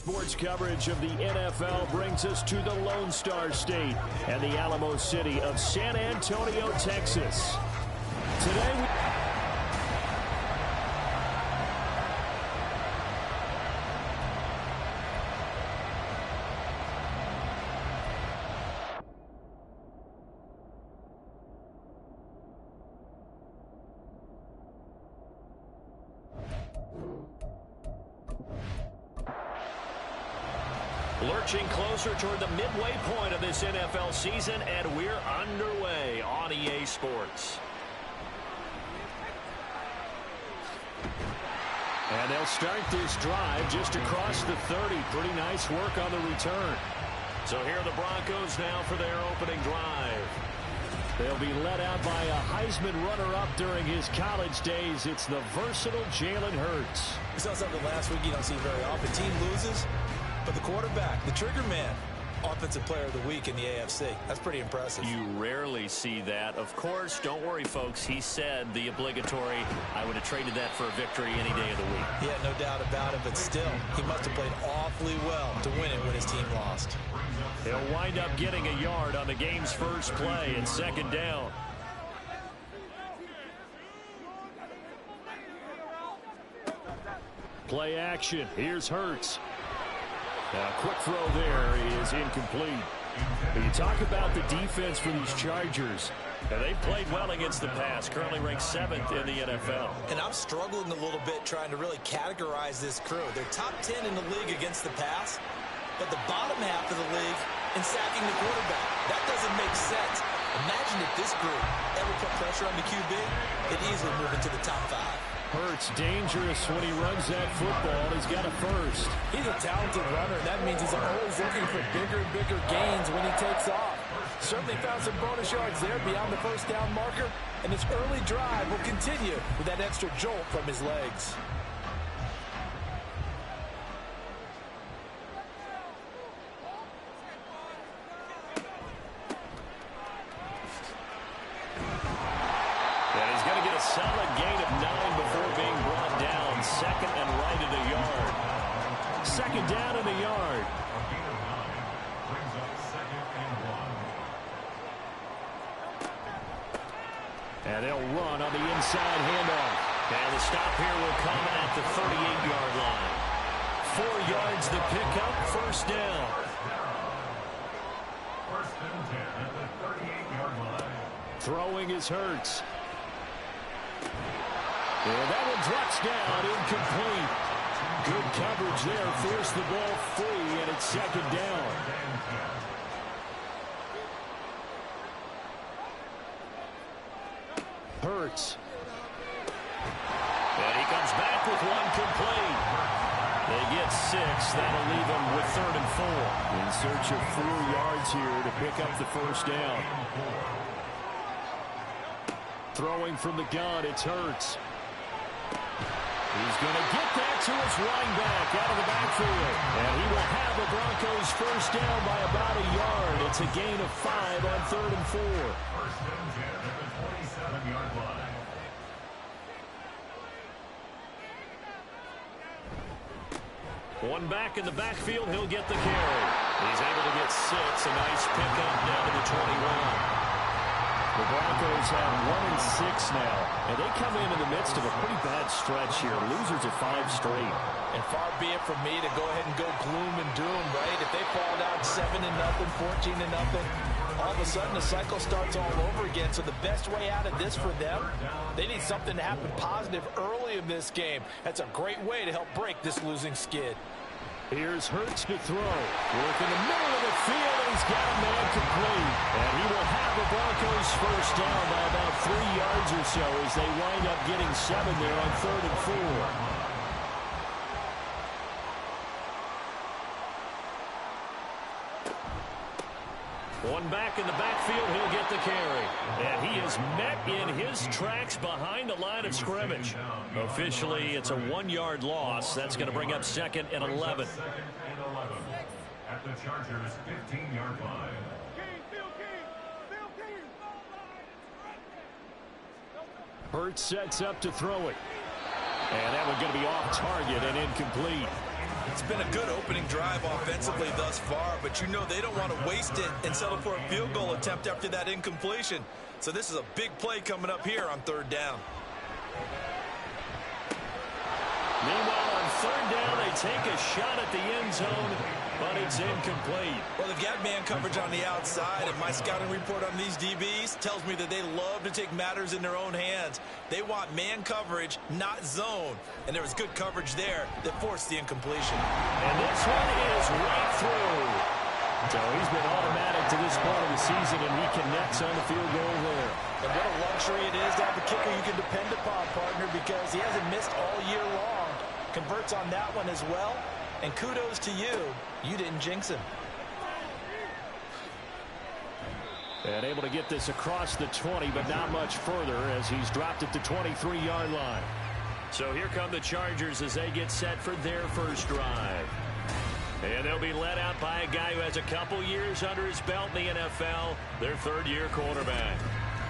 Sports coverage of the NFL brings us to the Lone Star State and the Alamo City of San Antonio, Texas. Today lurching closer toward the midway point of this NFL season, and we're underway on EA Sports. And they'll start this drive just across the 30. Pretty nice work on the return. So here are the Broncos now for their opening drive. They'll be led out by a Heisman runner-up during his college days. It's the versatile Jalen Hurts. We saw something last week you don't see very often. Team loses, but the quarterback, the trigger man, offensive player of the week in the AFC. That's pretty impressive. You rarely see that. Of course, don't worry, folks. He said the obligatory, I would have traded that for a victory any day of the week. Yeah, no doubt about it, but still, he must have played awfully well to win it when his team lost. He'll wind up getting a yard on the game's first play and second down. Play action. Here's Hurts. A quick throw there is incomplete. When you talk about the defense for these Chargers, they've played well against the pass, currently ranked 7th in the NFL. And I'm struggling a little bit trying to really categorize this crew. They're top 10 in the league against the pass, but the bottom half of the league in sacking the quarterback. That doesn't make sense. Imagine if this group ever put pressure on the QB, they'd easily move into the top 5. Hurts dangerous when he runs that football. He's got a first. He's a talented runner, and that means he's always looking for bigger and bigger gains when he takes off. Certainly found some bonus yards there beyond the first down marker, and this early drive will continue with that extra jolt from his legs. Solid gain of 9 before being brought down. Second and right at a yard. Second down and a yard. And they'll run on the inside handoff. And the stop here will come at the 38-yard line. 4 yards the pickup, first down. First and 10 at the 38-yard line. Throwing is Hurts. And that one drops down, incomplete. Good coverage there, forced the ball free, and it's second down. Hurts. And he comes back with one complete. They get 6. That'll leave them with 3rd and 4. In search of 4 yards here to pick up the first down. Throwing from the gun, it's Hurts. He's going to get that to his running back out of the backfield. And he will have the Broncos first down by about a yard. It's a gain of 5 on 3rd and 4. First and 10 at the 27-yard line. One back in the backfield, he'll get the carry. He's able to get 6. A nice pickup down to the 21. The Broncos have 1-6 now, and they come in the midst of a pretty bad stretch here. Losers of 5 straight. And far be it from me to go ahead and go gloom and doom, right? If they fall down 7-0, 14-0, all of a sudden the cycle starts all over again. So the best way out of this for them, they need something to happen positive early in this game. That's a great way to help break this losing skid. Here's Hurts to throw. Work in the middle of the field, and he's got a man complete. And he will have the Broncos first down by about 3 yards or so as they wind up getting 7 there on 3rd and 4. One back in the backfield, he'll get the carry. And he is met in his tracks behind the line of scrimmage. Officially, it's a 1-yard loss. That's going to bring up 2nd and 11. At the Chargers' 15-yard line. Hurts sets up to throw it. And that one's going to be off target and incomplete. It's been a good opening drive offensively thus far, but you know they don't want to waste it and settle for a field goal attempt after that incompletion. So this is a big play coming up here on third down. Meanwhile, on third down, they take a shot at the end zone, but it's incomplete. Well, they've got man coverage on the outside, and my scouting report on these DBs tells me that they love to take matters in their own hands. They want man coverage, not zone. And there was good coverage there that forced the incompletion. And this one is right through. So he's been automatic to this point of the season, and he connects on the field goal there. And what a luxury it is to have a kicker you can depend upon, partner, because he hasn't missed all year long. Converts on that one as well. And kudos to you. You didn't jinx him. And able to get this across the 20, but not much further as he's dropped at the 23-yard line. So here come the Chargers as they get set for their first drive. And they'll be led out by a guy who has a couple years under his belt in the NFL, their third-year quarterback.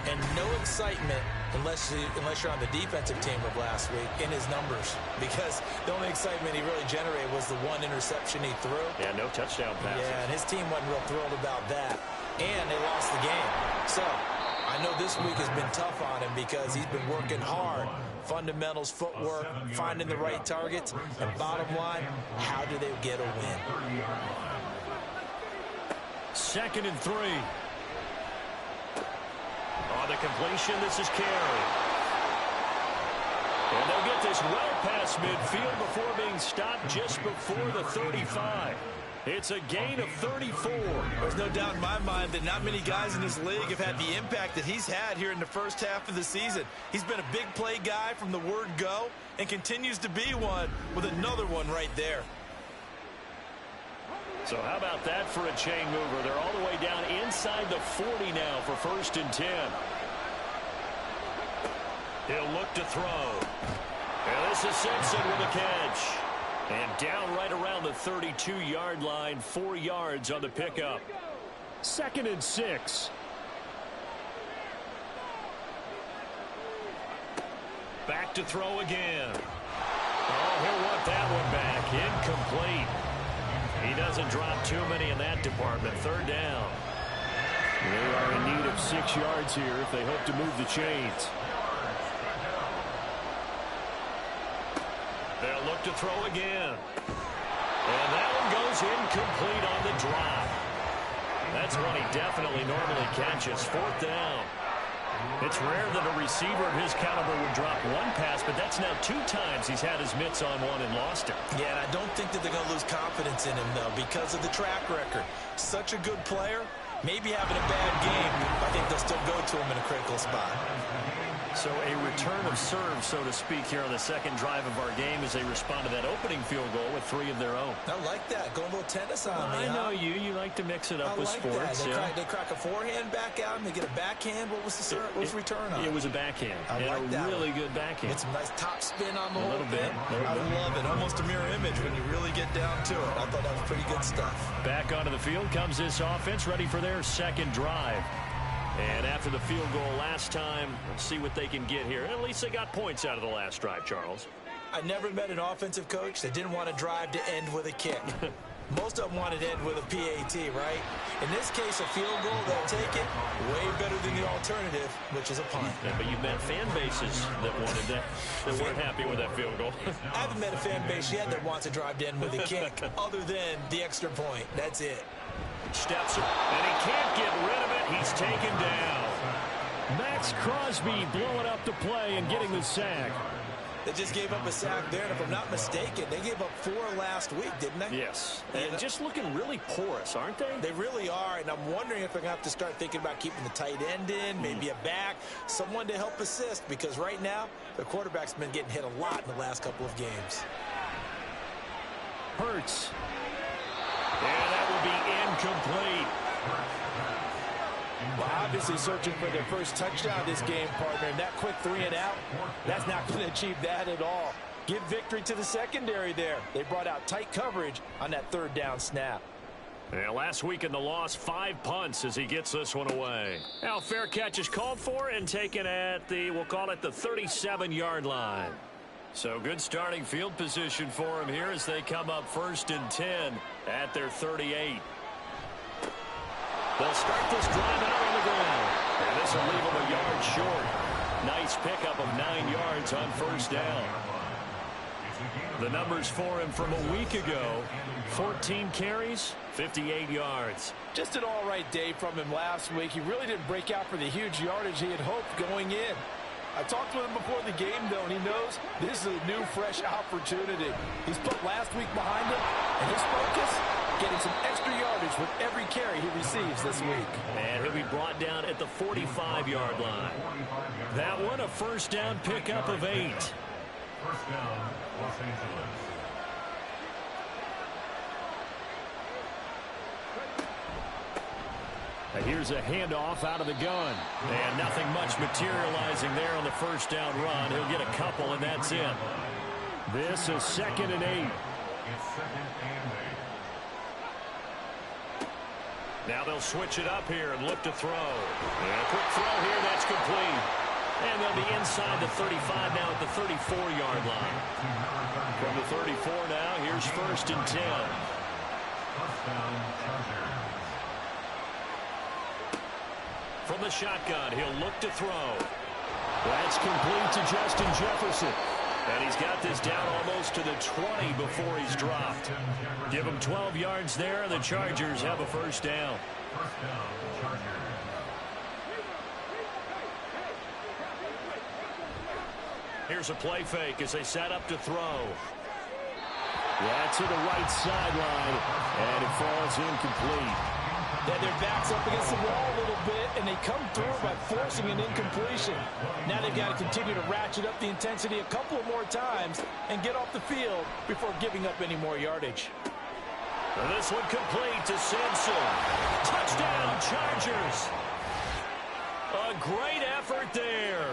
And no excitement unless you're on the defensive team of last week in his numbers, because the only excitement he really generated was the one interception he threw. Yeah, no touchdown passes. Yeah, and his team wasn't real thrilled about that. And they lost the game. So I know this week has been tough on him because he's been working hard. Fundamentals, footwork, finding the right targets, and bottom line, how do they get a win? 2nd and 3. On the completion, this is Carey. And they'll get this well past midfield before being stopped just before the 35. It's a gain of 34. There's no doubt in my mind that not many guys in this league have had the impact that he's had here in the first half of the season. He's been a big play guy from the word go and continues to be one with another one right there. So how about that for a chain mover? They're all the way down inside the 40 now for 1st and 10. He'll look to throw. And this is Simpson with a catch. And down right around the 32-yard line, 4 yards on the pickup. 2nd and 6. Back to throw again. Oh, he'll want that one back. Incomplete. He doesn't drop too many in that department. 3rd down. They are in need of 6 yards here if they hope to move the chains. They'll look to throw again. And that one goes incomplete on the drop. That's one he definitely normally catches. 4th down. It's rare that a receiver of his caliber would drop one pass, but that's now 2 times he's had his mitts on one and lost it. Yeah, and I don't think that they're going to lose confidence in him, though, because of the track record. Such a good player, maybe having a bad game, I think they'll still go to him in a critical spot. So a return of serve, so to speak, here on the 2nd drive of our game as they respond to that opening field goal with 3 of their own. I like that. Going a little tennis on me. I know you. You like to mix it up with sports. They crack a forehand back out and they get a backhand. What was the return on? It was a backhand. I like a that really good backhand. With some nice top spin on the whole little bit. I love it. Almost a mirror image when you really get down to it. I thought that was pretty good stuff. Back onto the field comes this offense, ready for their 2nd drive. And after the field goal last time, let's see what they can get here. At least they got points out of the last drive, Charles. I never met an offensive coach that didn't want to drive to end with a kick. Most of them wanted to end with a PAT, right? In this case, a field goal, they'll take it. Way better than the alternative, which is a punt. Yeah, but you've met fan bases that wanted that, that weren't happy with that field goal. I haven't met a fan base yet that wants to drive to end with a kick, other than the extra point. That's it. Steps, and he can't get rid of it. He's taken down. Max Crosby blowing up the play and getting the sack. They just gave up a sack there, and if I'm not mistaken, they gave up 4 last week, didn't they? Yes. And just looking really porous, aren't they? They really are, and I'm wondering if they're going to have to start thinking about keeping the tight end in, maybe a back, someone to help assist, because right now, their quarterback's been getting hit a lot in the last couple of games. Hurts. And that will be incomplete. Well, obviously searching for their first touchdown this game, partner, and that quick 3 and out, that's not going to achieve that at all. Give victory to the secondary there. They brought out tight coverage on that 3rd down snap. Yeah, last week in the loss, 5 punts as he gets this one away. Now, fair catch is called for and taken at the, we'll call it the 37-yard line. So good starting field position for him here as they come up 1st and 10 at their 38. They'll start this drive out on the ground. And this will leave them a yard short. Nice pickup of 9 yards on 1st down. The numbers for him from a week ago: 14 carries, 58 yards. Just an all-right day from him last week. He really didn't break out for the huge yardage he had hoped going in. I talked with him before the game, though, and he knows this is a new, fresh opportunity. He's put last week behind him, and his focus, getting some extra yardage with every carry he receives this week. And he'll be brought down at the 45-yard line. That one, a 1st down pickup of 8. 1st down, Los Angeles. And here's a handoff out of the gun. And nothing much materializing there on the 1st down run. He'll get a couple, and that's it. This is 2nd and 8. It's 2nd and 8. Now they'll switch it up here and look to throw. And a quick throw here, that's complete. And they'll be inside the 35 now at the 34-yard line. From the 34 now, here's 1st and 10. 1st down, Chargers. From the shotgun, he'll look to throw. That's complete to Justin Jefferson. And he's got this down almost to the 20 before he's dropped. Give him 12 yards there, and the Chargers have a 1st down. 1st down, Chargers. Here's a play fake as they set up to throw. Yeah, to the right sideline, and it falls incomplete. That their backs up against the wall a little bit, and they come through by forcing an incompletion. Now they've got to continue to ratchet up the intensity a couple more times and get off the field before giving up any more yardage. And this one complete to Simpson. Touchdown, Chargers. A great effort there.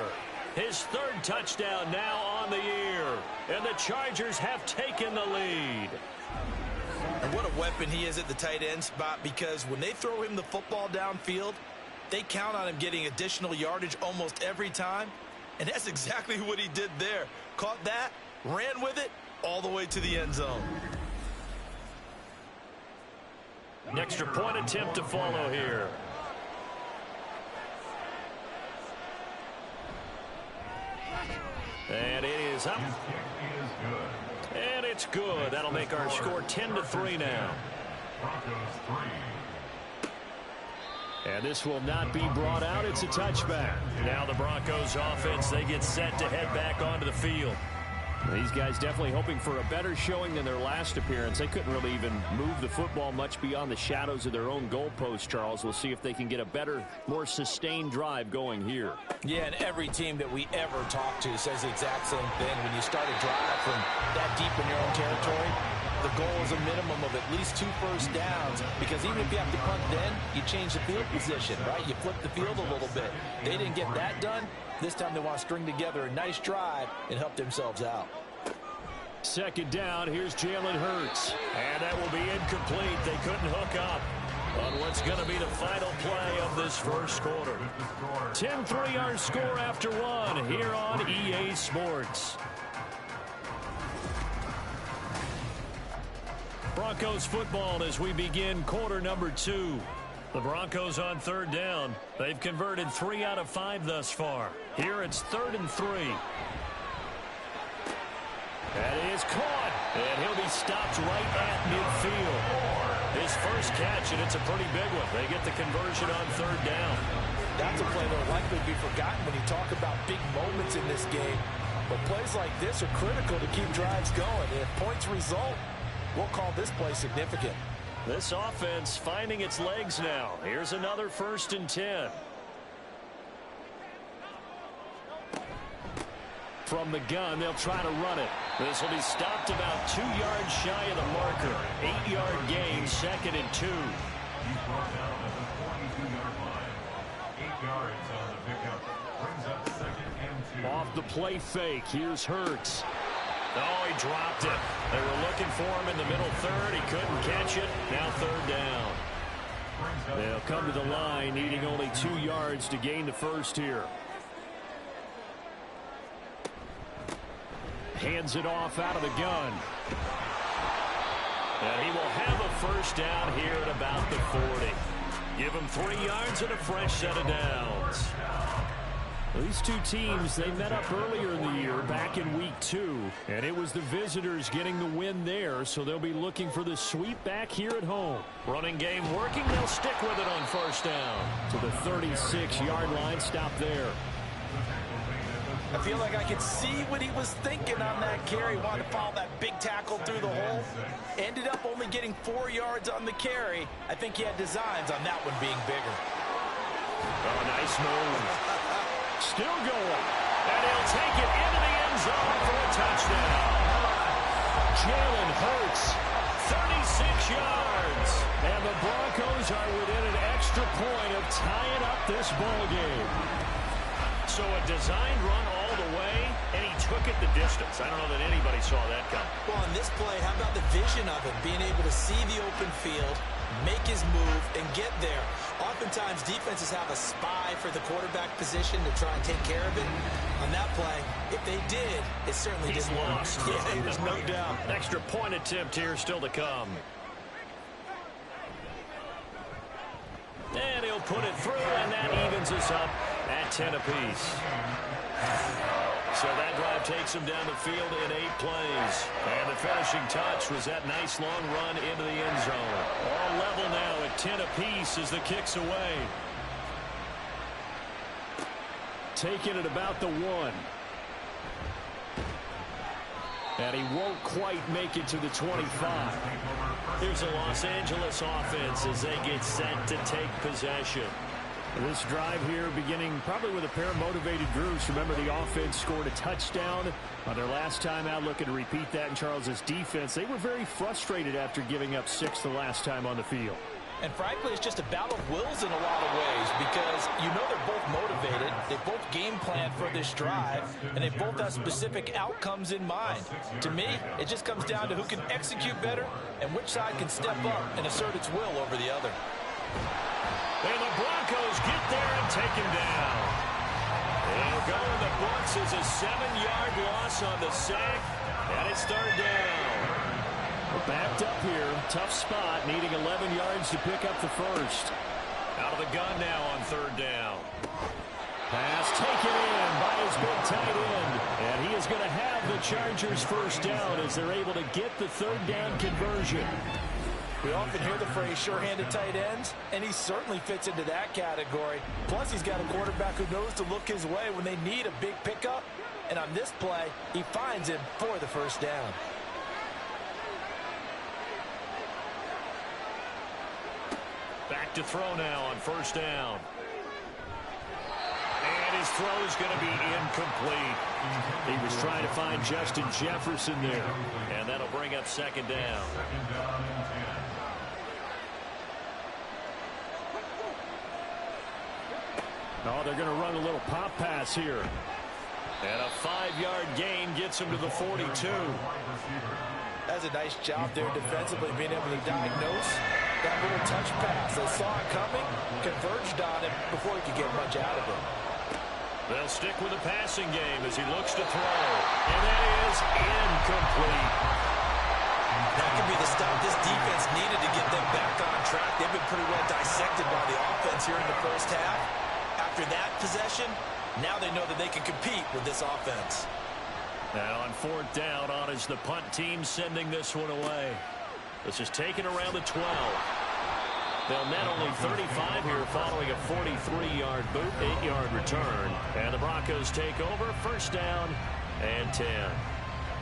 His 3rd touchdown now on the year. And the Chargers have taken the lead. And what a weapon he is at the tight end spot, because when they throw him the football downfield, they count on him getting additional yardage almost every time. And that's exactly what he did there. Caught that, ran with it, all the way to the end zone. An extra point attempt to follow here. And it is up. His kick is good. And it's good. That'll make our score 10-3 now. Broncos 3. And this will not be brought out. It's a touchback. Now the Broncos offense, they get set to head back onto the field. These guys definitely hoping for a better showing than their last appearance. They couldn't really even move the football much beyond the shadows of their own goalpost, Charles. We'll see if they can get a better, more sustained drive going here. Yeah, and every team that we ever talk to says the exact same thing. When you start a drive from that deep in your own territory, the goal is a minimum of at least 2 first downs, because even if you have to punt then, you change the field position, right? You flip the field a little bit. They didn't get that done. This time they want to string together a nice drive and help themselves out. 2nd down, here's Jalen Hurts. And that will be incomplete. They couldn't hook up on what's going to be the final play of this 1st quarter. 10-3 our score after 1 here on EA Sports. Broncos football as we begin quarter number 2. The Broncos on 3rd down. They've converted 3 out of 5 thus far. Here it's 3rd and 3. That is caught. And he'll be stopped right at midfield. His first catch, and it's a pretty big one. They get the conversion on 3rd down. That's a play that will likely be forgotten when you talk about big moments in this game. But plays like this are critical to keep drives going. And if points result, we'll call this play significant. This offense finding its legs now. Here's another 1st and 10. From the gun, they'll try to run it. This will be stopped about 2 yards shy of the marker. 8-yard gain, 2nd and 2. He's brought down at the 42-yard line. 8 yards on the pickup. Brings up 2nd and 2. Off the play fake, here's Hurts. Oh, he dropped it. They were looking for him in the middle 3rd. He couldn't catch it. Now 3rd down. They'll come to the line, needing only 2 yards to gain the 1st here. hands it off out of the gun. And he will have a first down here at about the 40. Give him 3 yards and a fresh set of downs. These two teams, they met up earlier in the year, back in week 2. And it was the visitors getting the win there, so they'll be looking for the sweep back here at home. Running game working, they'll stick with it on first down. To the 36-yard line, stop there. I feel like I could see what he was thinking on that carry. Wanted to follow that big tackle through the hole. Ended up only getting 4 yards on the carry. I think he had designs on that one being bigger. Oh, nice move. Still going. And he'll take it into the end zone for a touchdown. Jalen Hurts, 36 yards. And the Broncos are within an extra point of tying up this ball game. So a designed run all the way, and he took it the distance. I don't know that anybody saw that come. Well, on this play, how about the vision of him, being able to see the open field, make his move, and get there. Oftentimes, defenses have a spy for the quarterback position to try and take care of it. On that play, if they did, it certainly He's didn't lost. work. Yeah, there's no doubt. An extra point attempt here still to come. And he'll put it through, and that evens us up at 10 apiece. So that drive takes him down the field in 8 plays. And the finishing touch was that nice long run into the end zone. All level now at 10 apiece as the kick's away. Taking it about the 1. And he won't quite make it to the 25. Here's a Los Angeles offense as they get set to take possession. This drive here beginning probably with a pair of motivated groups. Remember, the offense scored a touchdown on their last time out. Looking to repeat that in Charles's defense. They were very frustrated after giving up 6 the last time on the field. And frankly, it's just a battle of wills in a lot of ways because you know they're both motivated. They both game plan for this drive, and they both have specific outcomes in mind. To me, it just comes down to who can execute better and which side can step up and assert its will over the other. And the Broncos get there and take him down. They'll go in the books as a 7-yard loss on the sack, and it's 3rd down. We're backed up here. Tough spot, needing 11 yards to pick up the first. Out of the gun now on 3rd down. Pass taken in by his big tight end. And he is going to have the Chargers first down as they're able to get the 3rd down conversion. We often hear the phrase sure-handed tight ends, and he certainly fits into that category. Plus, he's got a quarterback who knows to look his way when they need a big pickup. And on this play, he finds him for the first down. Back to throw now on 1st down. And his throw is going to be incomplete. He was trying to find Justin Jefferson there. And that'll bring up 2nd down. Oh, they're going to run a little pop pass here. And a 5-yard gain gets him to the 42. That's a nice job there defensively, being able to diagnose that little touch pass. They saw it coming, converged on it before he could get much out of it. They'll stick with the passing game as he looks to throw. And that is incomplete. That could be the stop this defense needed to get them back on track. They've been pretty well dissected by the offense here in the first half. After that possession, now they know that they can compete with this offense. Now on 4th down, on is the punt team sending this one away. This is taken around the 12. They'll net only 35 here following a 43-yard boot, 8-yard return. And the Broncos take over, 1st down and 10.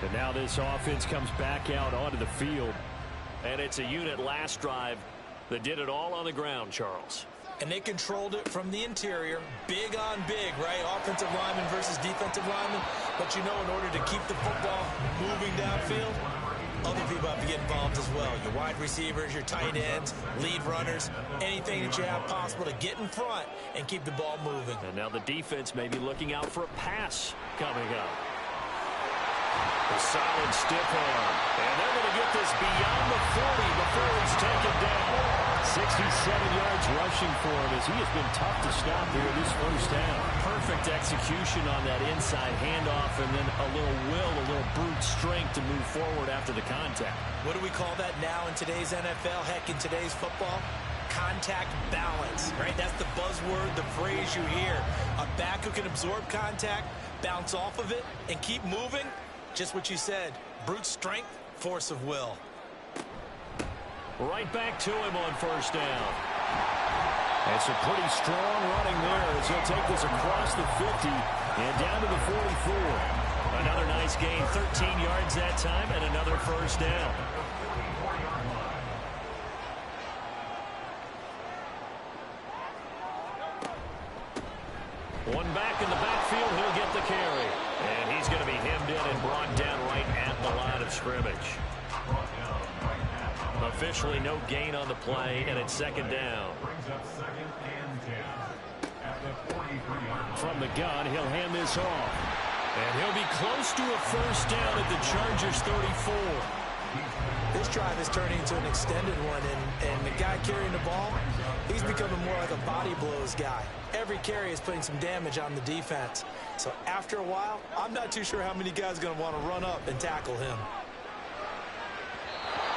And now this offense comes back out onto the field. And it's a unit last drive that did it all on the ground, Charles. And they controlled it from the interior. Big on big, right? Offensive lineman versus defensive lineman. But you know, in order to keep the football moving downfield, other people have to get involved as well. Your wide receivers, your tight ends, lead runners, anything that you have possible to get in front and keep the ball moving. And now the defense may be looking out for a pass coming up. A solid stiff arm. And they're going to get this beyond the 40 before he's taken down. 67 yards rushing for him as he has been tough to stop here this first down. Perfect execution on that inside handoff, and then a little will, a little brute strength to move forward after the contact. What do we call that now in today's NFL? Heck, in today's football? Contact balance, right? That's the buzzword, the phrase you hear. A back who can absorb contact, bounce off of it, and keep moving. Just what you said. Brute strength, force of will. Right back to him on first down. It's a pretty strong running there as he'll take this across the 50 and down to the 44. Another nice gain, 13 yards that time, and another first down. One back in the backfield, he'll get the carry. And he's going to be hemmed in and brought down right at the line of scrimmage. Officially no gain on the play, and it's second down. From the gun, he'll hand this off. And he'll be close to a first down at the Chargers' 34. This drive is turning into an extended one, and the guy carrying the ball, he's becoming more like a body blows guy. Every carry is putting some damage on the defense. So after a while, I'm not too sure how many guys are going to want to run up and tackle him.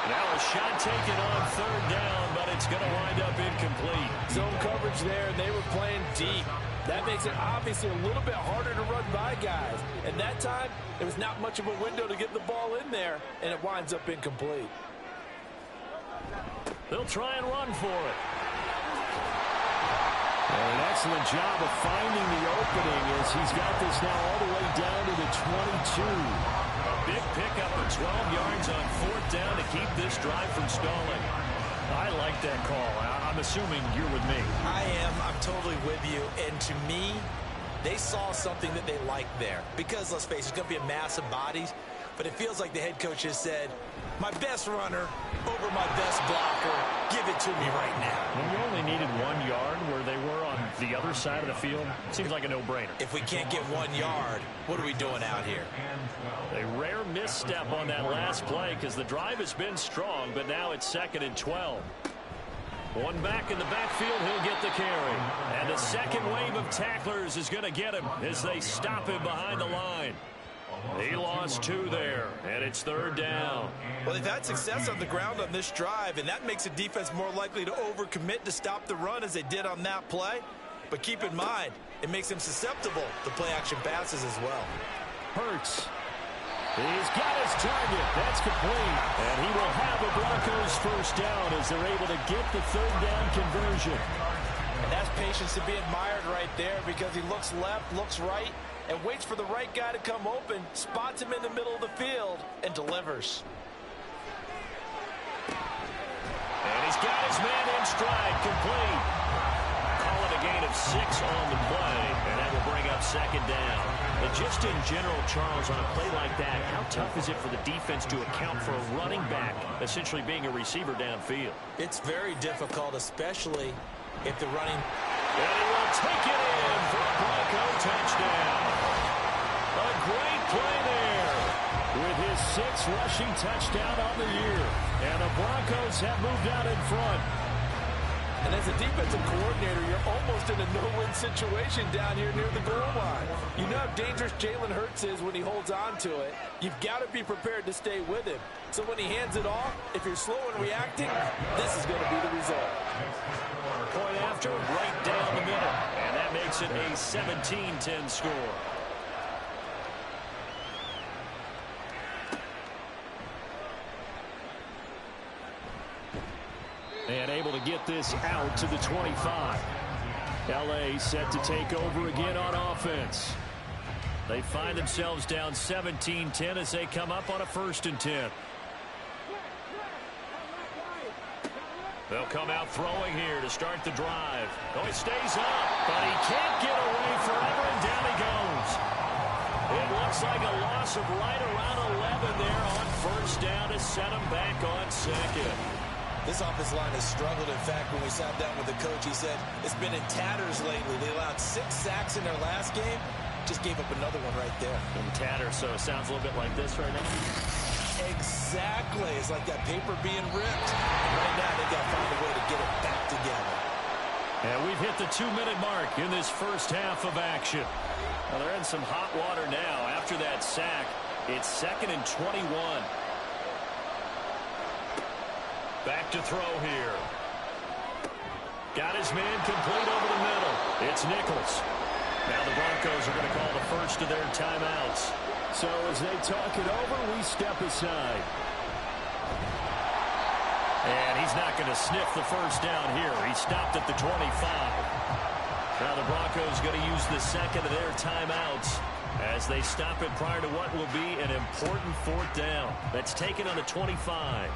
Now a shot taken on third down, but it's going to wind up incomplete. Zone coverage there, and they were playing deep. That makes it obviously a little bit harder to run by guys. And that time, there was not much of a window to get the ball in there, and it winds up incomplete. They'll try and run for it. And an excellent job of finding the opening as he's got this now all the way down to the 22. Big pickup of 12 yards on fourth down to keep this drive from stalling. I like that call. I'm assuming you're with me. I am. I'm totally with you. And to me, they saw something that they liked there. Because, let's face it, it's going to be a mass of bodies. But it feels like the head coach has said, my best runner over my best blocker. Give it to me right now. When you only needed 1 yard where they were on the other side of the field, seems like a no-brainer. If we can't get 1 yard, what are we doing out here? A rare misstep on that last play because the drive has been strong, but now it's second and 12. One back in the backfield, he'll get the carry. And the second wave of tacklers is going to get him as they stop him behind the line. He lost 2 there, and it's third down. Well, they've had success on the ground on this drive, and that makes the defense more likely to overcommit to stop the run as they did on that play. But keep in mind, it makes them susceptible to play-action passes as well. Hurts. He's got his target. That's complete. And he will have the Broncos first down as they're able to get the third down conversion. And that's patience to be admired right there because he looks left, looks right, and waits for the right guy to come open, spots him in the middle of the field, and delivers. And he's got his man in stride, complete. Call it a gain of 6 on the play, and that will bring up second down. And just in general, Charles, on a play like that, how tough is it for the defense to account for a running back essentially being a receiver downfield? It's very difficult, especially if the running... And he will take it in for a Bronco touchdown. A great play there with his 6th rushing touchdown on the year. And the Broncos have moved out in front. And as a defensive coordinator, you're almost in a no-win situation down here near the goal line. You know how dangerous Jalen Hurts is when he holds on to it. You've got to be prepared to stay with him. So when he hands it off, if you're slow in reacting, this is going to be the result. Point after, right down the middle. And that makes it a 17-10 score. And able to get this out to the 25. LA set to take over again on offense. They find themselves down 17-10 as they come up on a 1st and 10. They'll come out throwing here to start the drive. Oh, he stays up, but he can't get away forever, and down he goes. It looks like a loss of right around 11 there on first down to set him back on second. This offensive line has struggled. In fact, when we sat down with the coach, he said it's been in tatters lately. They allowed 6 sacks in their last game. Just gave up another one right there. In tatters, so it sounds a little bit like this right now. Exactly. It's like that paper being ripped. Right now, they got to find a way to get it back together. We've hit the 2-minute mark in this first half of action. Well, they're in some hot water now. After that sack, it's 2nd and 21. Back to throw here. Got his man complete over the middle. It's Nichols. Now the Broncos are going to call the first of their timeouts. So as they talk it over, we step aside. And he's not going to sniff the first down here. He stopped at the 25. Now the Broncos going to use the second of their timeouts as they stop it prior to what will be an important 4th down. That's taken on the 25.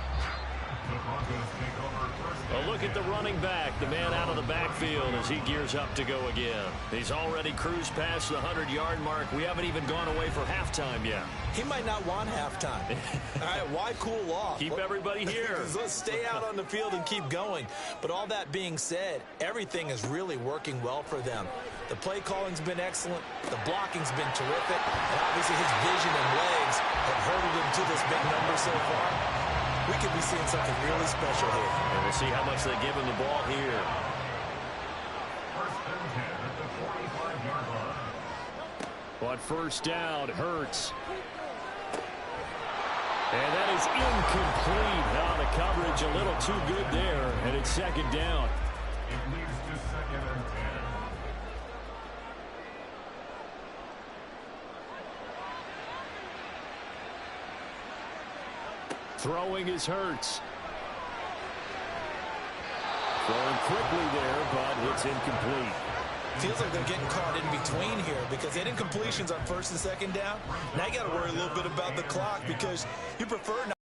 A look at the running back, the man out of the backfield as he gears up to go again. He's already cruised past the 100-yard mark. We haven't even gone away for halftime yet. He might not want halftime. All right, why cool off? Keep everybody here. Let's stay out on the field and keep going. But all that being said, everything is really working well for them. The play calling's been excellent. The blocking's been terrific. And obviously his vision and legs have herded him to this big number so far. We could be seeing something really special here. And we'll see how much they give him the ball here. First and 10 at the 45-yard line. On first down, Hurts. And that is incomplete. Now the coverage a little too good there, and it's 2nd down. It leads to 2nd and 10. Throwing is Hurts. Throwing quickly there, but it's incomplete. Feels like they're getting caught in between here because they did completions on 1st and 2nd down. Now you got to worry a little bit about the clock because you prefer not.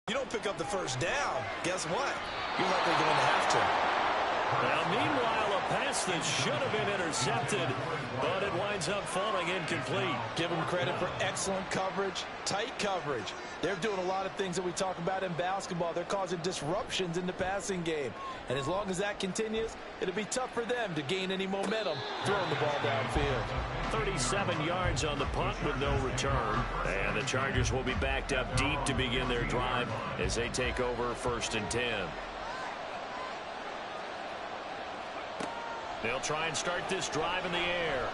You don't pick up the 1st down, guess what? You're likely going to have to. Now, meanwhile, a pass that should have been intercepted, but it winds up falling incomplete. Give them credit for excellent coverage, tight coverage. They're doing a lot of things that we talk about in basketball. They're causing disruptions in the passing game. And as long as that continues, it'll be tough for them to gain any momentum throwing the ball downfield. 37 yards on the punt with no return. And the Chargers will be backed up deep to begin their drive as they take over 1st and 10. They'll try and start this drive in the air.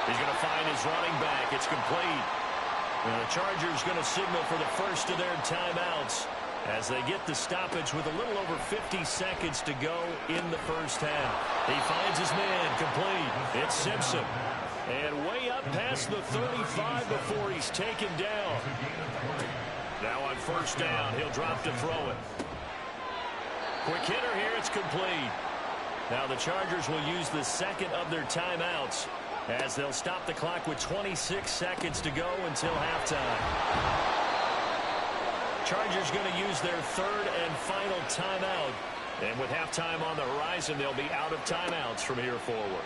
He's going to find his running back. It's complete. And the Chargers going to signal for the first of their timeouts as they get the stoppage with a little over 50 seconds to go in the first half. He finds his man complete. It's Simpson. And way up past the 35 before he's taken down. Now on 1st down, he'll drop to throw it. Quick hitter here. It's complete. Now the Chargers will use the second of their timeouts as they'll stop the clock with 26 seconds to go until halftime. Chargers going to use their 3rd and final timeout. And with halftime on the horizon, they'll be out of timeouts from here forward.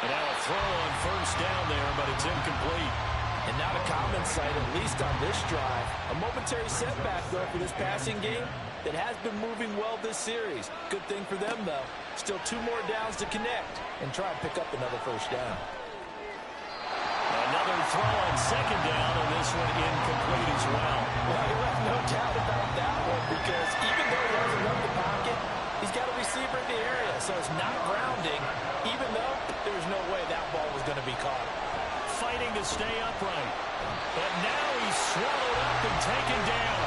And now a throw on 1st down there, but it's incomplete. And not a common sight, at least on this drive. A momentary setback, though, for this passing game that has been moving well this series. Good thing for them, though. Still 2 more downs to connect and try and pick up another 1st down. Another throw on 2nd down, and this one incomplete as well. Well, you have no doubt about that one because even though he hasn't left the pocket, he's got a receiver in the area, so it's not grounding, even though there's no way that ball was going to be caught. Fighting to stay upright. But now he's swallowed up and taken down.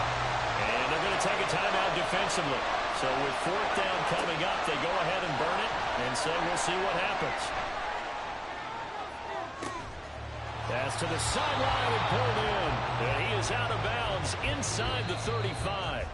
And they're going to take a timeout defensively. So with 4th down coming up, they go ahead and burn it and say we'll see what happens. Pass to the sideline and pulled in. And he is out of bounds inside the 35.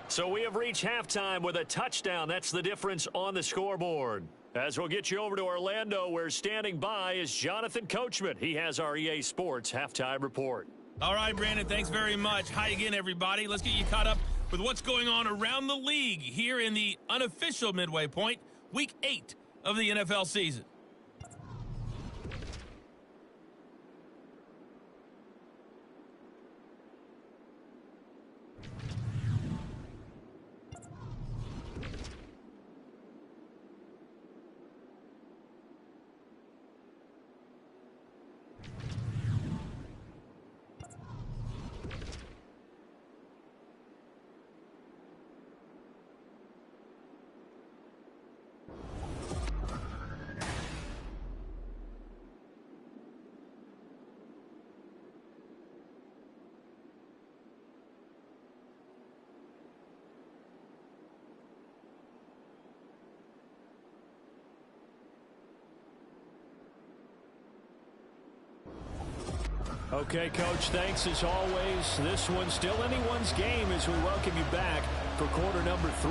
So we have reached halftime with a touchdown. That's the difference on the scoreboard. As we'll get you over to Orlando, where standing by is Jonathan Coachman. He has our EA Sports halftime report. All right, Brandon, thanks very much. Hi again, everybody. Let's get you caught up with what's going on around the league here in the unofficial midway point, Week 8 of the NFL season. Okay, Coach, thanks as always. This one's still anyone's game as we welcome you back for quarter number 3.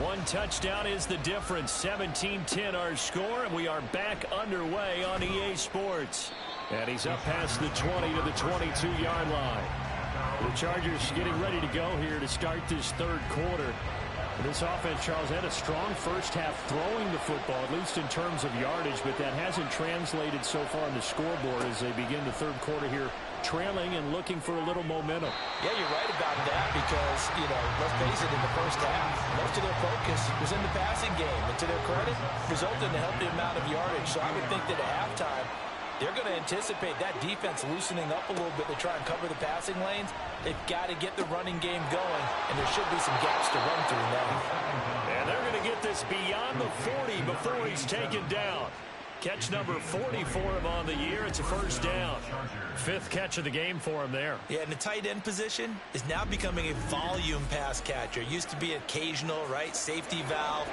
One touchdown is the difference. 17-10 our score, and we are back underway on EA Sports. And he's up past the 20 to the 22-yard line. The Chargers getting ready to go here to start this third quarter. This offense, Charles, had a strong first half throwing the football, at least in terms of yardage, but that hasn't translated so far on the scoreboard as they begin the third quarter here, trailing and looking for a little momentum. Yeah, you're right about that because, let's face it, in the first half, most of their focus was in the passing game. And to their credit, resulted in a healthy amount of yardage. So I would think that at halftime, they're going to anticipate that defense loosening up a little bit to try and cover the passing lanes. They've got to get the running game going, and there should be some gaps to run through now. And they're going to get this beyond the 40 before he's taken down. Catch number 40 for him on the year. It's a first down. 5th catch of the game for him there. Yeah, and the tight end position is now becoming a volume pass catcher. Used to be occasional, right? Safety valve.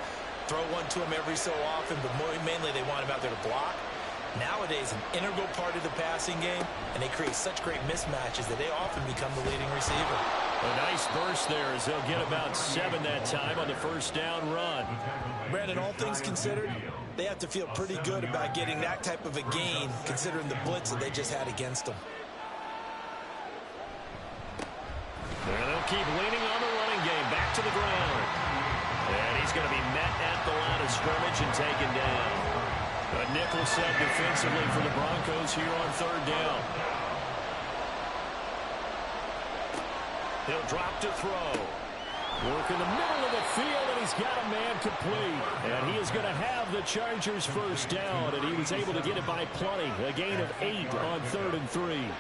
Throw one to him every so often, but mainly they want him out there to block. Nowadays, an integral part of the passing game, and they create such great mismatches that they often become the leading receiver. A nice burst there as they'll get about 7 that time on the first down run. Brandon, all things considered, they have to feel pretty good about getting that type of a gain, considering the blitz that they just had against them. And they'll keep leaning on the running game. Back to the ground. And he's going to be met at the line of scrimmage and taken down. A nickel set defensively for the Broncos here on third down. He'll drop to throw. Work in the middle of the field, and he's got a man complete. And he is going to have the Chargers first down, and he was able to get it by plenty. A gain of 8 on 3rd and 3.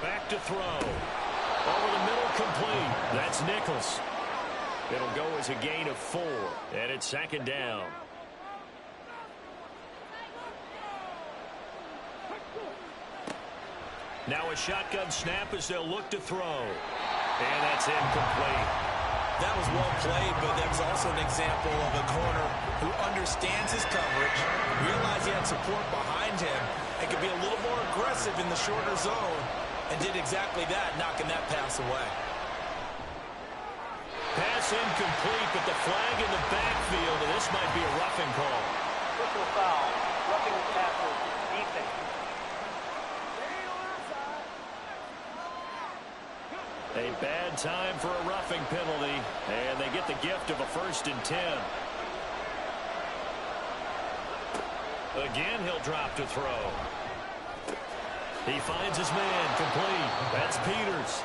Back to throw. Over the middle, complete. That's Nichols. It'll go as a gain of 4, and it's 2nd down. Now a shotgun snap as they'll look to throw. And that's incomplete. That was well played, but that was also an example of a corner who understands his coverage, realized he had support behind him, and could be a little more aggressive in the shorter zone, and did exactly that, knocking that pass away. Pass incomplete, but the flag in the backfield, and this might be a roughing call. Personal foul, roughing the passer, defense. A bad time for a roughing penalty, and they get the gift of a 1st and 10. Again, he'll drop to throw. He finds his man, complete. That's Peters.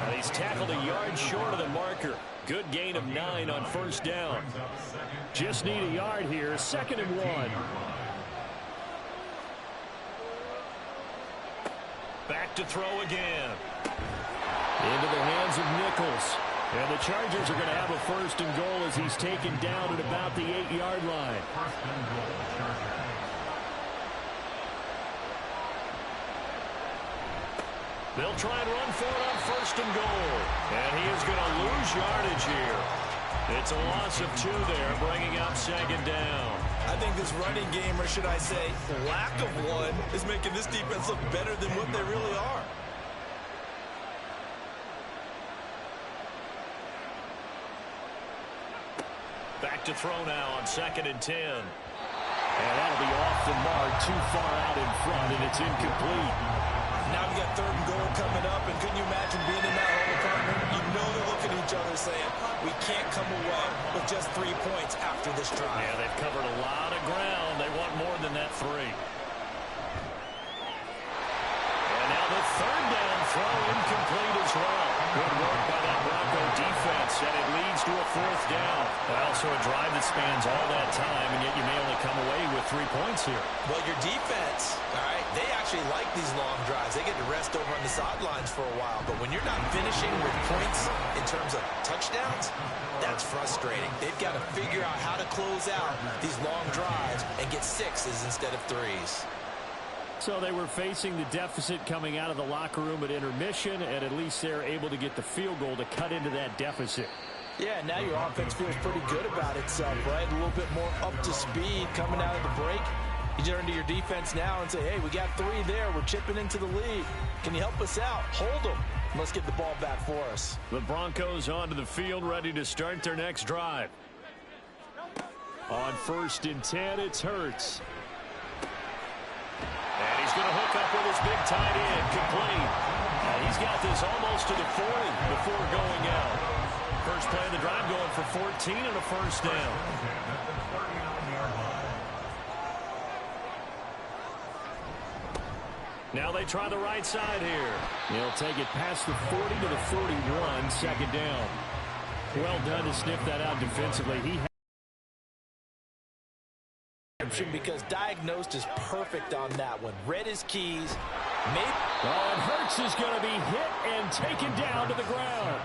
And he's tackled a yard short of the marker. Good gain of 9 on first down. Just need a yard here, 2nd and 1. Back to throw again. Into the hands of Nichols. And the Chargers are going to have a 1st and goal as he's taken down at about the 8-yard line. They'll try and run for it on 1st and goal. And he is going to lose yardage here. It's a loss of 2 there, bringing up 2nd down. I think this running game, or should I say lack of one, is making this defense look better than what they really are. Back to throw now on 2nd and 10. And that'll be off the mark, too far out in front, and it's incomplete. Now we got 3rd and goal coming up, and couldn't you imagine being in that hole, partner? You know they're looking at each other saying, we can't come away with just 3 points after this drive. Yeah, they've covered a lot of ground. They want more than that 3. And now the 3rd down throw incomplete as well. Good work by that Bronco defense, and it leads to a 4th down. Well, so a drive that spans all that time, and yet you may only come away with 3 points here. Well, your defense, all right, they actually like these long drives. They get to rest over on the sidelines for a while, but when you're not finishing with points in terms of touchdowns, that's frustrating. They've got to figure out how to close out these long drives and get 6s instead of 3s. So they were facing the deficit coming out of the locker room at intermission, and at least they're able to get the field goal to cut into that deficit. Yeah, now your offense feels pretty good about itself, right? A little bit more up to speed coming out of the break. You turn to your defense now and say, hey, we got 3 there. We're chipping into the lead. Can you help us out? Hold them. Let's get the ball back for us. The Broncos onto the field, ready to start their next drive. On 1st and 10, it's Hurts. And he's going to hook up with his big tight end, complete. And he's got this almost to the 40 before going out. First play of the drive going for 14 and a first down. Now they try the right side here. He'll take it past the 40 to the 41, second down. Well done to sniff that out defensively. He because diagnosed is perfect on that one. Read his keys. Maybe. Oh, and Hurts is going to be hit and taken down to the ground.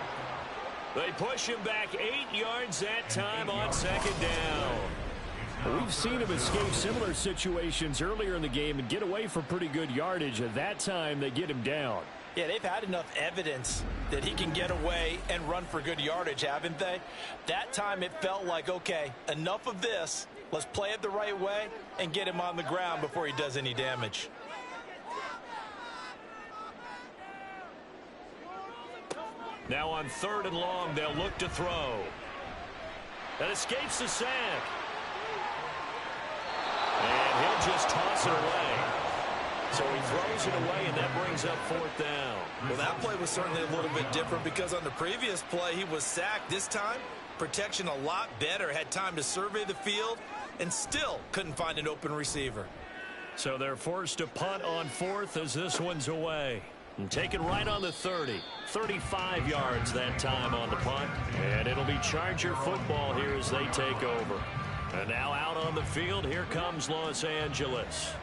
They push him back 8 yards that time on second down. We've seen him escape similar situations earlier in the game and get away for pretty good yardage. At that time, they get him down. Yeah, they've had enough evidence that he can get away and run for good yardage, haven't they? That time it felt like, okay, enough of this. Let's play it the right way and get him on the ground before he does any damage. Now on 3rd and long, they'll look to throw. That escapes the sack. And he'll just toss it away. So he throws it away, and that brings up 4th down. Well, that play was certainly a little bit different because on the previous play, he was sacked. This time, protection a lot better. Had time to survey the field and still couldn't find an open receiver. So they're forced to punt on 4th as this one's away. And taken right on the 30. 35 yards that time on the punt. And it'll be Charger football here as they take over. And now out on the field, here comes Los Angeles.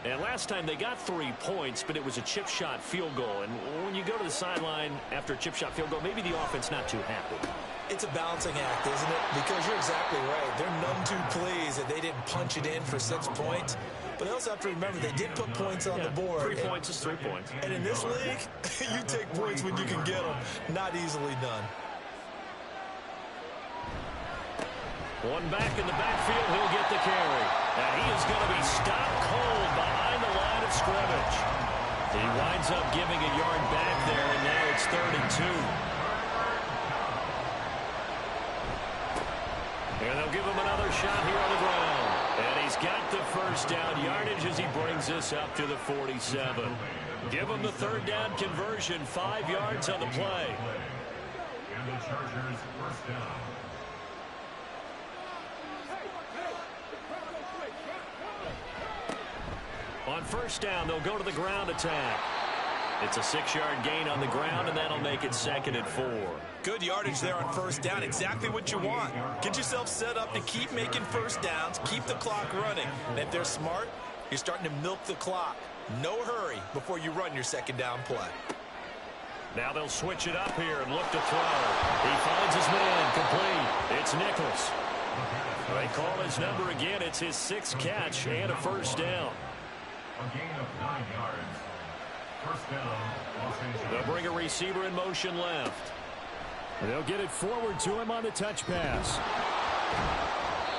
And last time they got 3 points, but it was a chip shot field goal. And when you go to the sideline after a chip shot field goal, maybe the offense not too happy. It's a balancing act, isn't it? Because you're exactly right. They're none too pleased that they didn't punch it in for 6 points. But they also have to remember they did put points on the board. 3 points is 3 points. And in this league, you take points when you can get them. Not easily done. One back in the backfield, he'll get the carry. And he is going to be stopped cold behind the line of scrimmage. He winds up giving a yard back there, and now it's 3rd and 2. And they'll give him another shot here on the ground. And he's got the first down yardage as he brings this up to the 47. Give him the 3rd down conversion, 5 yards on the play. And the Chargers first down. On 1st down, they'll go to the ground attack. It's a 6-yard gain on the ground, and that'll make it 2nd and 4. Good yardage there on 1st down. Exactly what you want. Get yourself set up to keep making 1st downs, keep the clock running. And if they're smart, you're starting to milk the clock. No hurry before you run your 2nd down play. Now they'll switch it up here and look to throw. He finds his man, complete. It's Nichols. They call his number again. It's his 6th catch and a 1st down. A gain of 9 yards. First down, Los Angeles. They'll bring a receiver in motion left. They'll get it forward to him on the touch pass.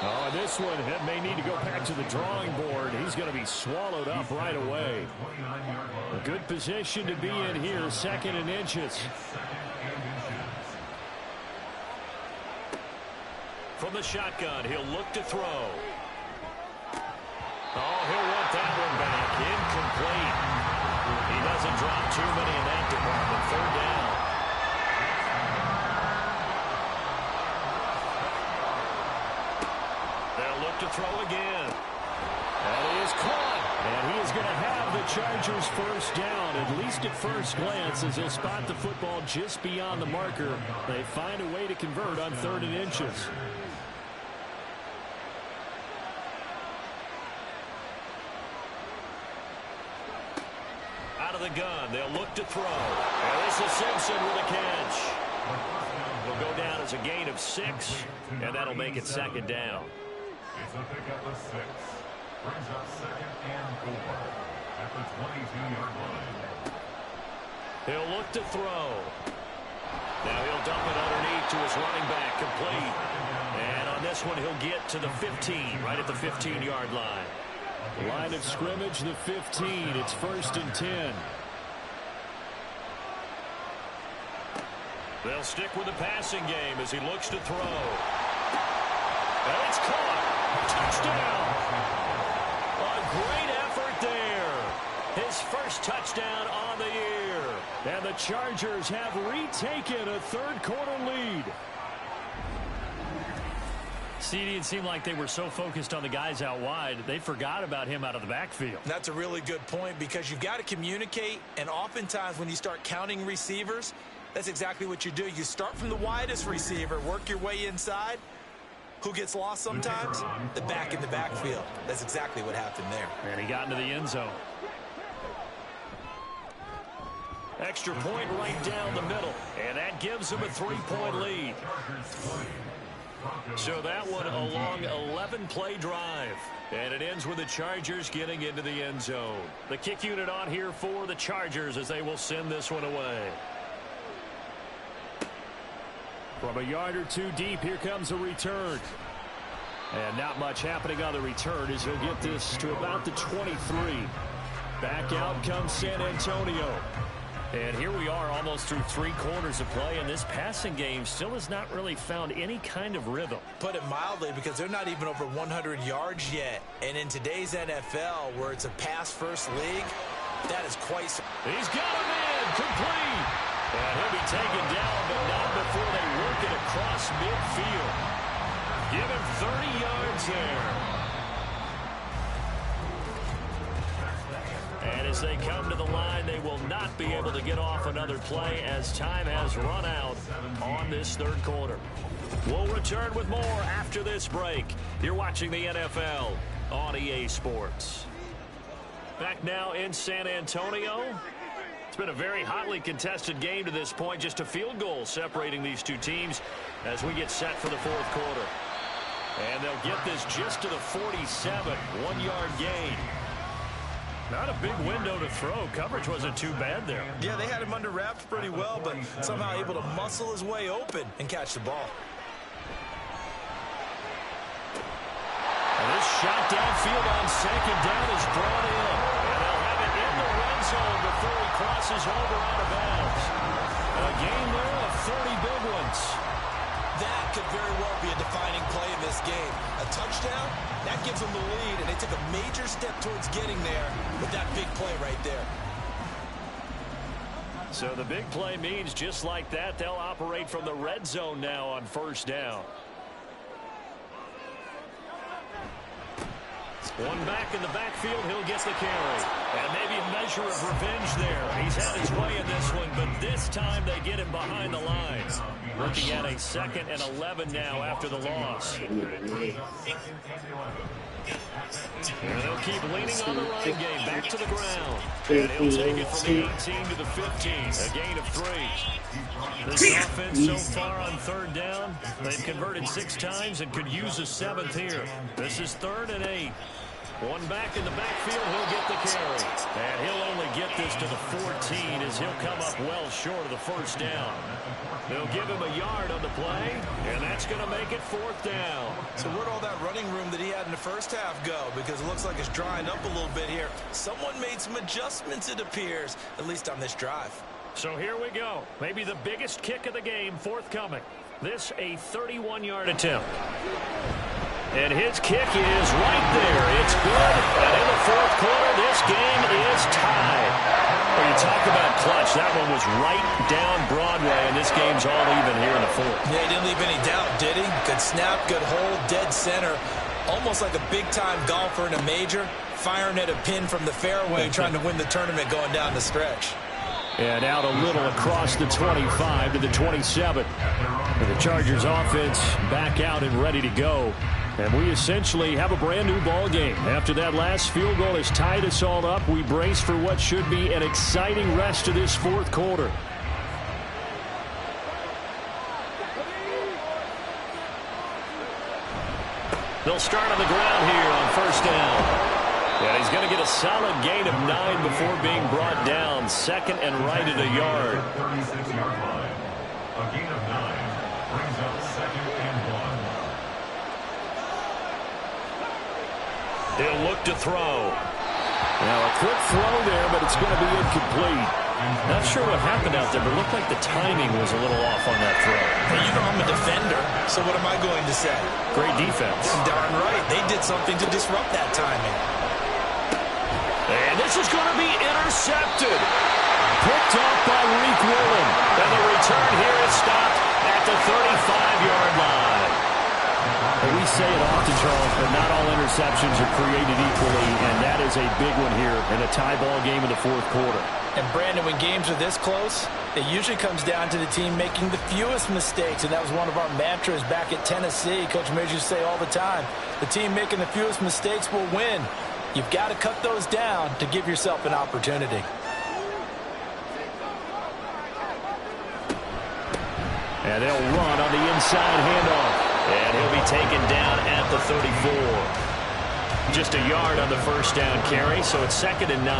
Oh, and this one may need to go back to the drawing board. He's going to be swallowed up right away. A good position to be in here, 2nd and inches. From the shotgun, he'll look to throw. Oh, he'll want that one back. Incomplete. He doesn't drop too many in that department. 3rd down. They'll look to throw again. And he is caught. And he is going to have the Chargers first down, at least at first glance, as he'll spot the football just beyond the marker. They find a way to convert on 3rd and inches. Out of the gun, they'll look to throw. And this is Simpson with a catch. Will go down as a gain of 6, and that'll make it 2nd down. It's a pickup of 6. Brings up 2nd and 4 at the 22-yard line. He'll look to throw. Now he'll dump it underneath to his running back, complete. And on this one, he'll get to the 15, right at the 15-yard line. Line of scrimmage, the 15. It's 1st and 10. They'll stick with the passing game as he looks to throw. And it's caught. Touchdown. A great effort there. His first touchdown on the year. And the Chargers have retaken a third-quarter lead. CD, it seemed like they were so focused on the guys out wide, they forgot about him out of the backfield. That's a really good point because you've got to communicate, and oftentimes when you start counting receivers, that's exactly what you do. You start from the widest receiver, work your way inside. Who gets lost sometimes? The back in the backfield. That's exactly what happened there. And he got into the end zone. Extra point right down the middle, and that gives him a 3-point lead. So that one a long 11-play drive. And it ends with the Chargers getting into the end zone. The kick unit on here for the Chargers as they will send this one away. From a yard or two deep, here comes a return. And not much happening on the return as he'll get this to about the 23. Back out comes San Antonio. And here we are almost through 3 quarters of play, and this passing game still has not really found any kind of rhythm. Put it mildly, because they're not even over 100 yards yet. And in today's NFL, where it's a pass-first league, that is quite... He's got him in, complete. And he'll be taken down, but not before they work it across midfield. Give him 30 yards there. And as they come to the line, they will not be able to get off another play as time has run out on this third quarter. We'll return with more after this break. You're watching the NFL on EA Sports. Back now in San Antonio. It's been a very hotly contested game to this point. Just a field goal separating these two teams as we get set for the fourth quarter. And they'll get this just to the 47. 1-yard gain. Not a big window to throw. Coverage wasn't too bad there. Yeah, they had him under wraps pretty well, but somehow able to muscle his way open and catch the ball. And this shot downfield on second down is brought in. And they'll have it in the red zone before he crosses over out of bounds. A gain there of 30 big ones. That could very well be a defining play in this game. A touchdown, that gives them the lead, and they took a major step towards getting there with that big play right there. So the big play means just like that, they'll operate from the red zone now on first down. One back in the backfield, he'll get the carry. And maybe a measure of revenge there. He's had his way in this one, but this time they get him behind the lines. Looking at a 2nd and 11 now after the loss. And they'll keep leaning on the running game. Back to the ground. And he'll take it from the 18 to the 15. A gain of 3. This offense so far on third down, they've converted 6 times and could use a 7th here. This is 3rd and 8. One back in the backfield, he'll get the carry. And he'll only get this to the 14 as he'll come up well short of the first down. They'll give him a yard on the play, and that's going to make it 4th down. So where'd all that running room that he had in the first half go? Because it looks like it's drying up a little bit here. Someone made some adjustments, it appears, at least on this drive. So here we go. Maybe the biggest kick of the game forthcoming. This a 31-yard attempt. And his kick is right there. It's good. And in the fourth quarter, this game is tied. When you talk about clutch, that one was right down Broadway, and this game's all even here in the fourth. Yeah, he didn't leave any doubt, did he? Good snap, good hold, dead center. Almost like a big-time golfer in a major, firing at a pin from the fairway, trying to win the tournament going down the stretch. And out a little across the 25 to the 27. And the Chargers offense back out and ready to go. And we essentially have a brand new ball game. After that last field goal has tied us all up, we brace for what should be an exciting rest of this fourth quarter. They'll start on the ground here on first down. And he's going to get a solid gain of 9 before being brought down. 2nd and right at a yard. A gain of 9 brings up 2nd and 1. He'll look to throw. Now a quick throw there, but it's going to be incomplete. Not sure what happened out there, but it looked like the timing was a little off on that throw. Well, you know I'm a defender, so what am I going to say? Great defense. Darn right. They did something to disrupt that timing. And this is going to be intercepted. Picked off by Reek Willen. And the return here is stopped at the 35-yard line. And we say it often, Charles, but not all interceptions are created equally, and that is a big one here in a tie ball game in the fourth quarter. And Brandon, when games are this close, it usually comes down to the team making the fewest mistakes, and that was one of our mantras back at Tennessee. Coach Mears used to say all the time, the team making the fewest mistakes will win. You've got to cut those down to give yourself an opportunity. And they'll run on the inside handoff. And he'll be taken down at the 34. Just a yard on the first down carry, so it's 2nd and 9.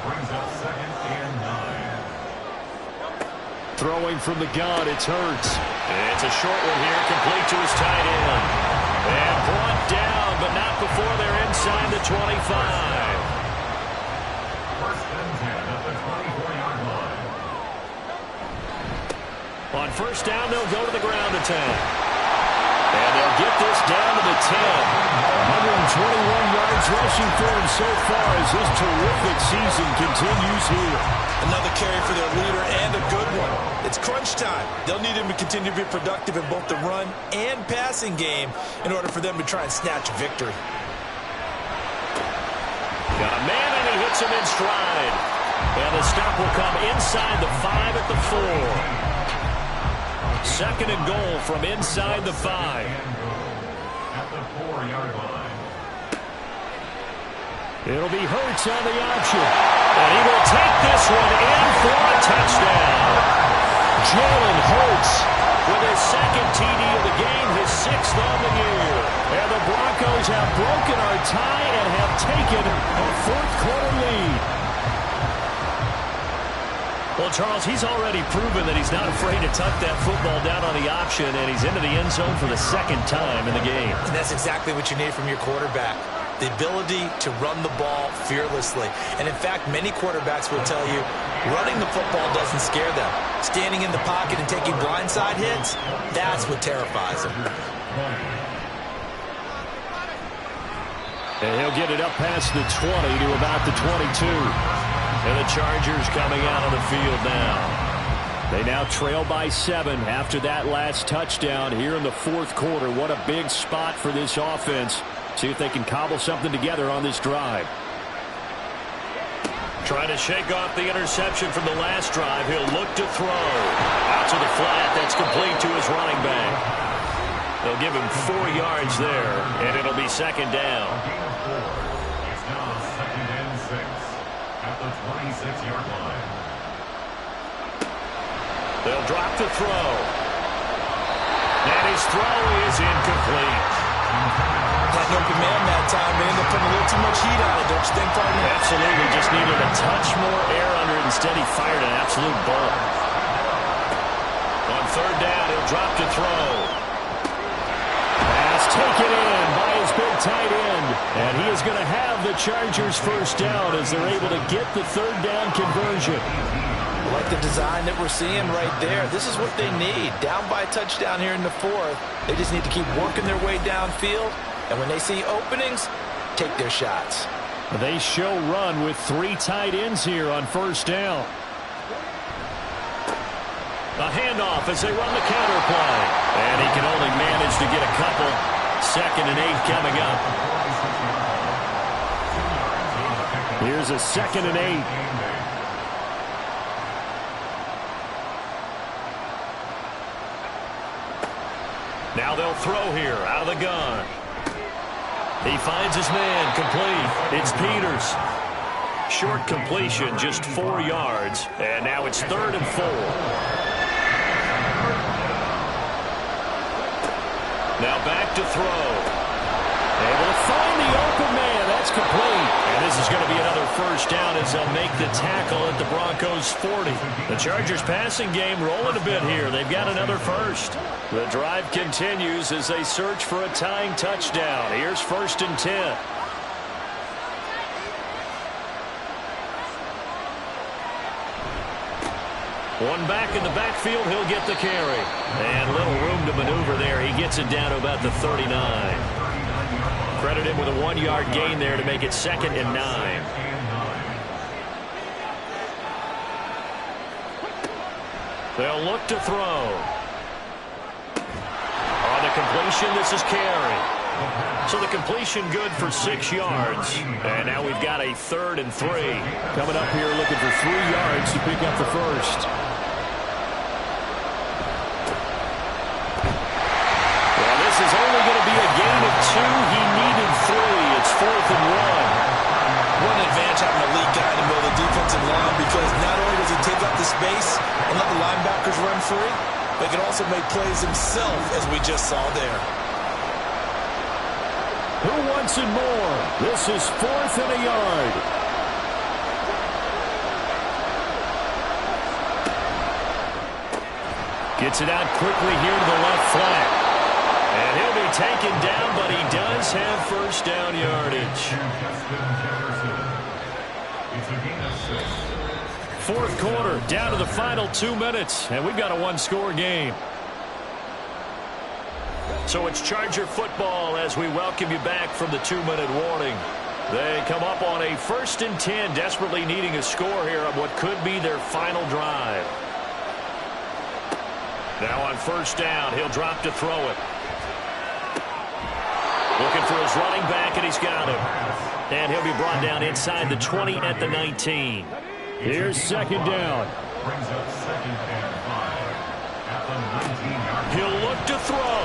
Brings up 2nd and 9. Throwing from the gun, it's Hurts. It's a short one here, complete to his tight end. And brought down, but not before they're inside the 25. First and 10 at the 24-yard line. On first down, they'll go to the ground attack. And they'll get this down to the 10. 121 yards rushing for him so far as this terrific season continues here. Another carry for their leader and a good one. It's crunch time. They'll need him to continue to be productive in both the run and passing game in order for them to try and snatch a victory. Got a man, and he hits him in stride. And the stop will come inside the 5 at the 4. 2nd and goal from inside the 5. At the 4-yard line. It'll be Hurts on the option. And he will take this one in for a touchdown. Jalen Hurts with his 2nd TD of the game, his 6th on the year. And the Broncos have broken our tie and have taken a fourth-quarter lead. Well, Charles, he's already proven that he's not afraid to tuck that football down on the option, and he's into the end zone for the 2nd time in the game. And that's exactly what you need from your quarterback. The ability to run the ball fearlessly. And in fact, many quarterbacks will tell you running the football doesn't scare them. Standing in the pocket and taking blindside hits, that's what terrifies them. And he'll get it up past the 20 to about the 22. And the Chargers coming out on the field now. They now trail by 7 after that last touchdown here in the fourth quarter. What a big spot for this offense. See if they can cobble something together on this drive. Trying to shake off the interception from the last drive. He'll look to throw. Out to the flat. That's complete to his running back. They'll give him 4 yards there, and it'll be 2nd down. It's now 2nd and 6 at the 26-yard line. They'll drop the throw. And his throw is incomplete. Had an open man that time. They ended up putting a little too much heat on it, don't you think, partner? Absolutely. Just needed a touch more air under it. Instead, he fired an absolute bomb. On 3rd down, he'll drop to throw. Pass taken in by his big tight end. And he is going to have the Chargers first down as they're able to get the 3rd down conversion. I like the design that we're seeing right there. This is what they need. Down by a touchdown here in the 4th. They just need to keep working their way downfield. And when they see openings, take their shots. They show run with 3 tight ends here on first down. A handoff as they run the counter play. And he can only manage to get a couple. 2nd and 8 coming up. Here's a 2nd and 8. Now they'll throw here out of the gun. He finds his man, complete. It's Peters. Short completion, just 4 yards. And now it's 3rd and 4. Now back to throw. Able to find the open man. That's complete. And this is going to be another first down as they'll make the tackle at the Broncos 40. The Chargers passing game rolling a bit here. They've got another first. The drive continues as they search for a tying touchdown. Here's 1st and 10. One back in the backfield, he'll get the carry. And little room to maneuver there. He gets it down to about the 39. Credit him with a 1-yard gain there to make it 2nd and 9. They'll look to throw. On the completion, this is Carey. So the completion good for 6 yards. And now we've got a 3rd and 3. Coming up here looking for 3 yards to pick up the first. Well, this is only going to be a gain of 2. He needed 3. It's 4th and 1. What an advantage having a lead guy in the middle of the defensive line, because not only does he take up the space and let the linebackers run free, but he can also make plays himself, as we just saw there. Who wants it more? This is 4th and a yard. Gets it out quickly here to the left flank. And he'll be taken down, but he does have first down yardage. Fourth quarter, down to the final 2 minutes, and we've got a 1-score game. So it's Charger football as we welcome you back from the 2-minute warning. They come up on a 1st and 10, desperately needing a score here on what could be their final drive. Now on first down, he'll drop to throw it. Looking for his running back, and he's got him. And he'll be brought down inside the 20 at the 19. Here's 2nd down. Brings up 2nd and 5 at the 19-yard line. He'll look to throw.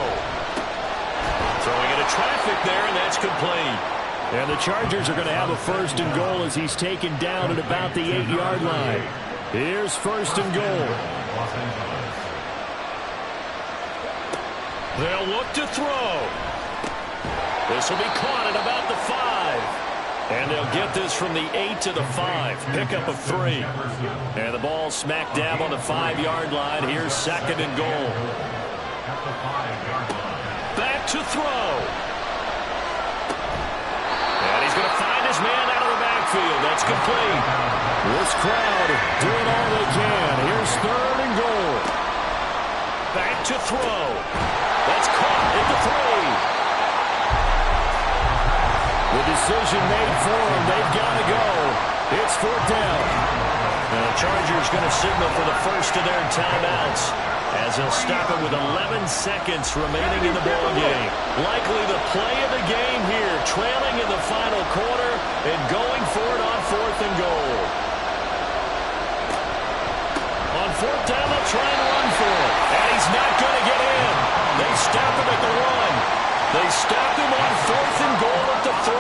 Throwing into traffic there, and that's complete. And the Chargers are going to have a 1st and goal as he's taken down at about the 8-yard line. Here's 1st and goal. They'll look to throw. This will be caught at about the 5. And they'll get this from the 8 to the 5. Pickup of 3. And the ball smack dab on the 5-yard line. Here's 2nd and goal. Back to throw. And he's going to find his man out of the backfield. That's complete. This crowd doing all they can. Here's 3rd and goal. Back to throw. That's caught at the 3. The decision made for them. They've got to go. It's 4th down. And the Chargers going to signal for the first of their timeouts as they'll stop it with 11 seconds remaining in the ball game. Likely the play of the game here, trailing in the final quarter and going for it on 4th and goal. On 4th down, they'll try and run for it. And he's not going to get in. They stop him at the 1. They stop him on 4th and goal at the 3.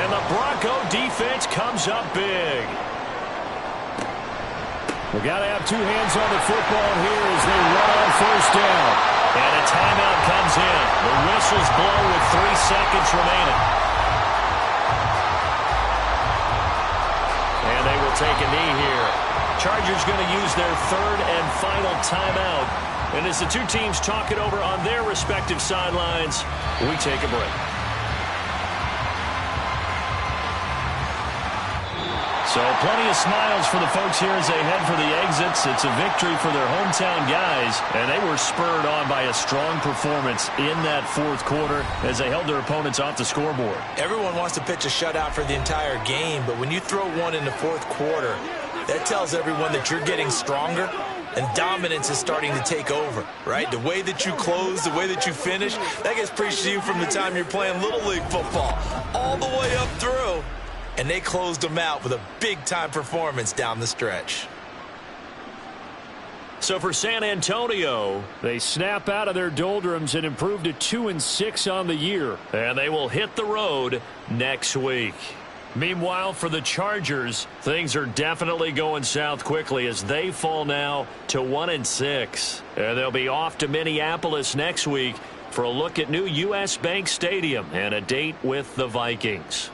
And the Bronco defense comes up big. We've got to have 2 hands on the football here as they run on 1st down. And a timeout comes in. The whistles blow with 3 seconds remaining. And they will take a knee here. Chargers going to use their 3rd and final timeout. And as the two teams talk it over on their respective sidelines, we take a break. So plenty of smiles for the folks here as they head for the exits. It's a victory for their hometown guys, and they were spurred on by a strong performance in that 4th quarter as they held their opponents off the scoreboard. Everyone wants to pitch a shutout for the entire game, but when you throw one in the 4th quarter, that tells everyone that you're getting stronger and dominance is starting to take over, right? The way that you close, the way that you finish, that gets preached to you from the time you're playing Little League football all the way up through. And they closed them out with a big-time performance down the stretch. So for San Antonio, they snap out of their doldrums and improve to 2-6 on the year. And they will hit the road next week. Meanwhile, for the Chargers, things are definitely going south quickly as they fall now to 1-6. And they'll be off to Minneapolis next week for a look at new U.S. Bank Stadium and a date with the Vikings.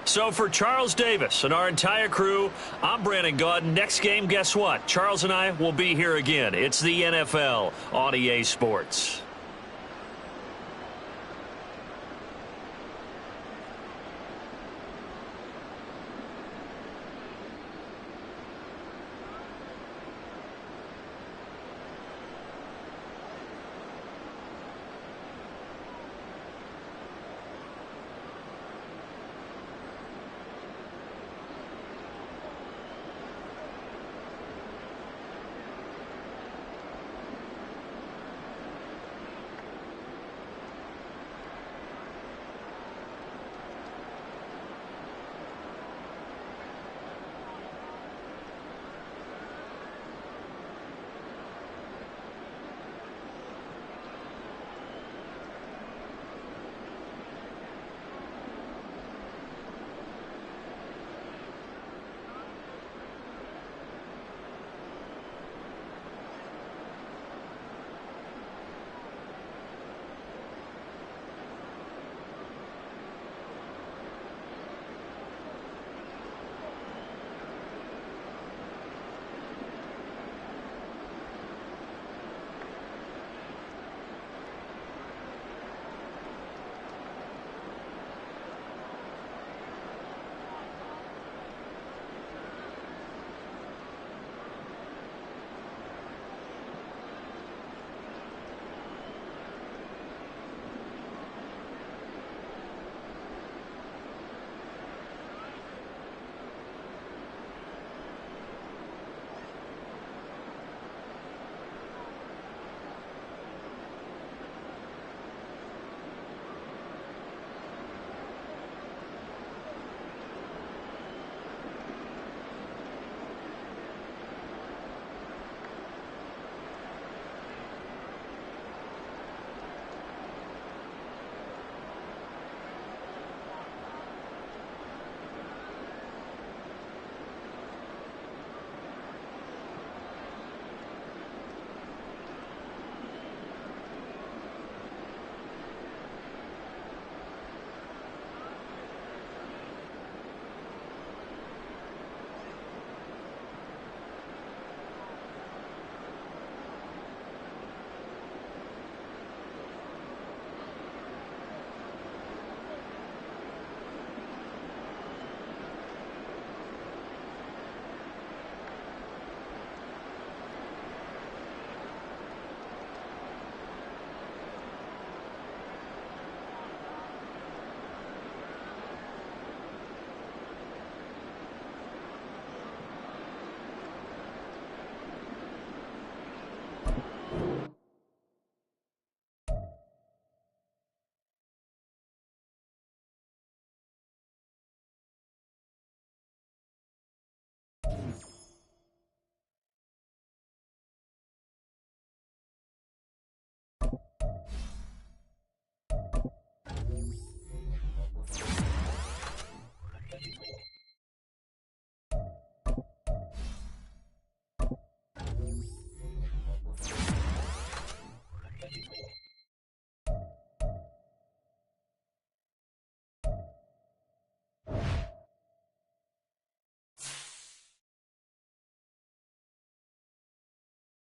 So for Charles Davis and our entire crew, I'm Brandon Gaudin. Next game, guess what? Charles and I will be here again. It's the NFL on EA Sports.